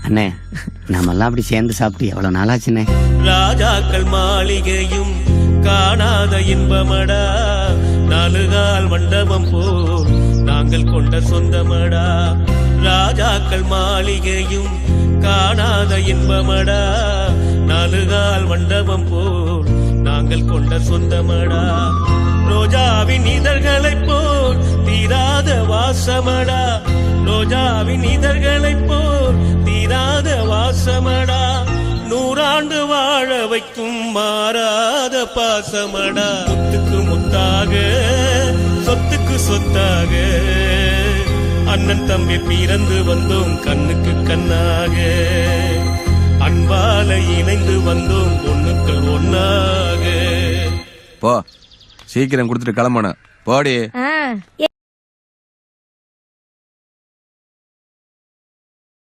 அண்ணே நாமெல்லாம் அப்படி சேர்ந்து சாப்பிட்டு எவ்வளவு நாளாச்சுண்ணே. ராஜாக்கள் மாளிகையும் காணாத இன்பமடா, நாலுகால் மண்டபம் போல் நாங்கள் கொண்ட சொந்தமடா. ராஜாக்கள் மாளிகையும் காணாத இன்பமடா, நாலுகால் மண்டபம் போல் நாங்கள் கொண்ட சொந்தமடா. ரோஜாவின் இதழ்களைப் போல் தீராத வாசமடா, ரோஜாவின் இதழ்களைப் போல் தீராத வாசமடா. நூறாண்டு வாழ வைக்கும் மாறாத பாசமடா. முத்துக்கு முத்தாக சொத்துக்கு சொத்தாக அண்ணன் தம்பி பிறந்து வந்தோம் கண்ணுக்கு கண்ணாக. அன்பால இணைந்து வந்தோம் பொண்ணுக்கள் ஒன்னாக. போ சீக்கிரம் கொடுத்துட்டு கிளம்பணும் போடி.